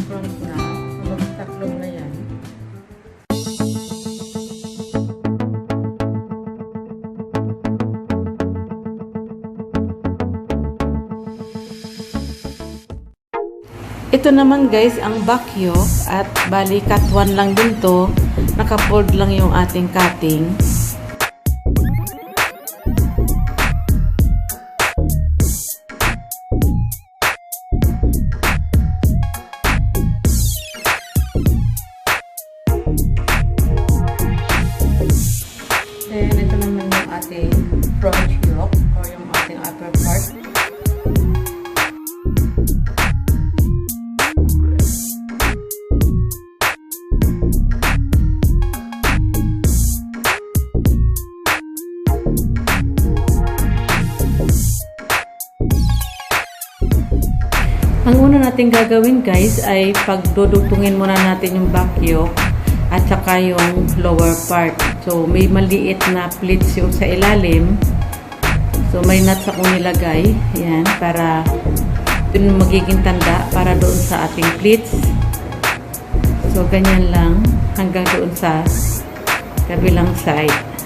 front na. Magtaklong na yan. Ito naman guys ang back yoke at bali cut 1 lang din to. Naka-fold lang yung ating cutting. Then ito naman yung ating front yoke or yung ating upper part. Ang una natin gagawin guys ay pagdudugtungin muna natin yung back yoke at saka yung lower part. So may maliit na pleats yung sa ilalim. So may nuts akong nilagay. Yan, para yun magiging tanda para doon sa ating pleats. So ganyan lang hanggang doon sa kabilang side.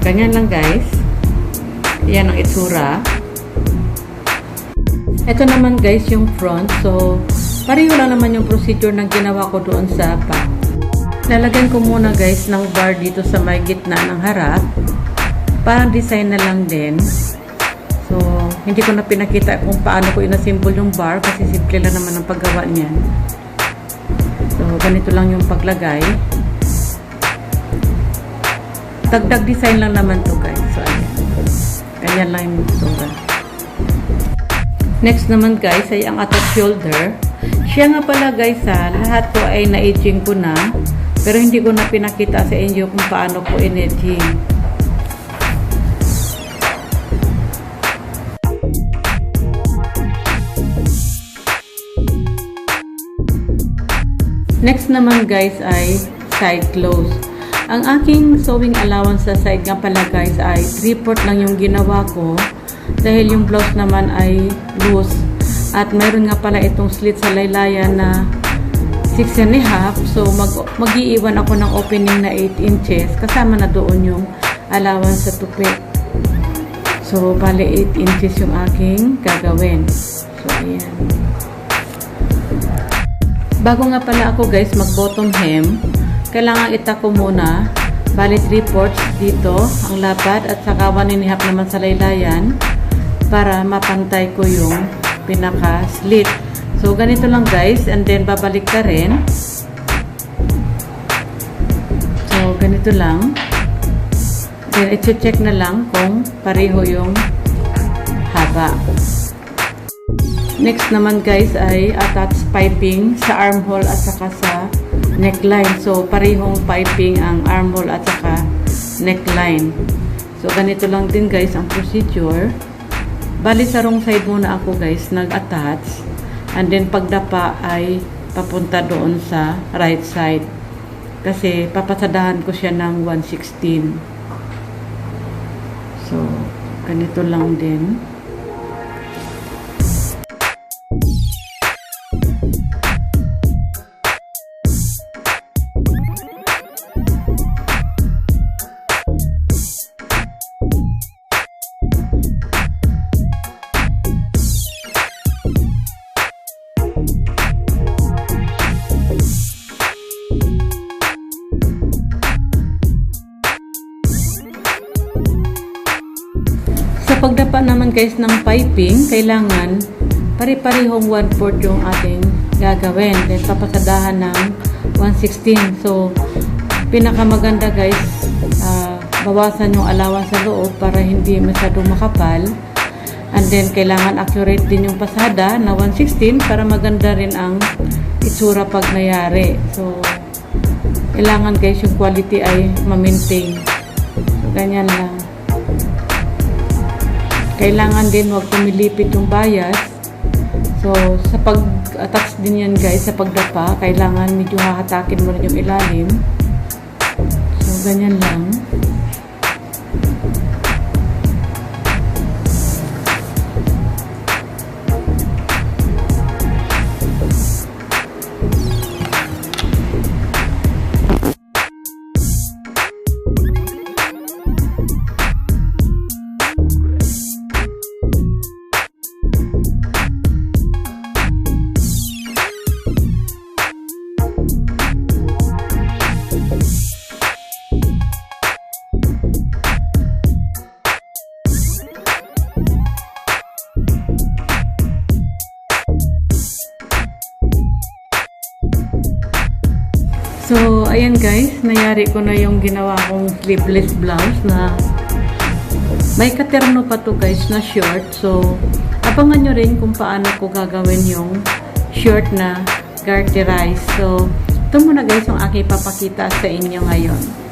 Ganyan lang guys. Yan ang itsura. Ito naman guys yung front. So, pareho lang naman yung procedure na ginawa ko doon sa back. Lalagyan ko muna guys ng bar dito sa may gitna ng harap. Parang design na lang din. So, hindi ko na pinakita kung paano ko inassemble yung bar kasi simple lang naman ang paggawa niyan. So, ganito lang yung paglagay. Dagdag design lang naman to guys. So, ayan. Ganyan lang yung itsura. Next naman guys ay ang attach shoulder. Siya nga pala guys lahat ko ay na-edging ko na. Pero hindi ko na pinakita sa inyo kung paano ko in-edging. Next naman guys ay side close. Ang aking sewing allowance sa side nga pala guys ay 3/4 lang yung ginawa ko dahil yung blouse naman ay loose at mayroon nga pala itong slit sa laylayan na 6.5, so mag-iiwan ako ng opening na 8 inches kasama na doon yung allowance sa tupi. So bali 8 inches yung aking gagawin. So ayan. Bago nga pala ako guys mag bottom hem, kailangan itako muna, bali 3/4 dito ang lapad at saka 1.5 naman sa laylayan para mapantay ko yung pinaka slit. So ganito lang guys, and then babalik ka rin. So ganito lang. Then i-check na lang kung pareho yung haba. Next naman guys ay attach piping sa armhole at saka sa neckline. So, parehong piping ang armhole at saka neckline. So, ganito lang din guys ang procedure. Bali sa wrong side muna ako guys nag-attach. And then, pagdapa ay papunta doon sa right side. Kasi, papasadahan ko siya ng 1/16. So, ganito lang din. Pagdapa naman guys ng piping, kailangan pare-parehong 1/4 yung ating gagawin. Then papasadahan ng 1/16. So, pinakamaganda guys, bawasan yung allowance sa loob para hindi masyadong makapal. And then, kailangan accurate din yung pasada na 1/16 para maganda rin ang itsura pag nangyari. So, kailangan guys yung quality ay ma-maintain. So, ganyan lang. kailangan din huwag pumilipit yung bias. So, sa pag-attach din yan guys, sa pagdapa, kailangan medyo hahatakin mo rin yung ilalim. So, ganyan lang. So, ayan guys, nayari ko na yung ginawa kong sleeveless blouse na may katerno pa to guys na short. So, abangan nyo rin kung paano ko gagawin yung short na garterized. So, ito muna guys yung aking papakita sa inyo ngayon.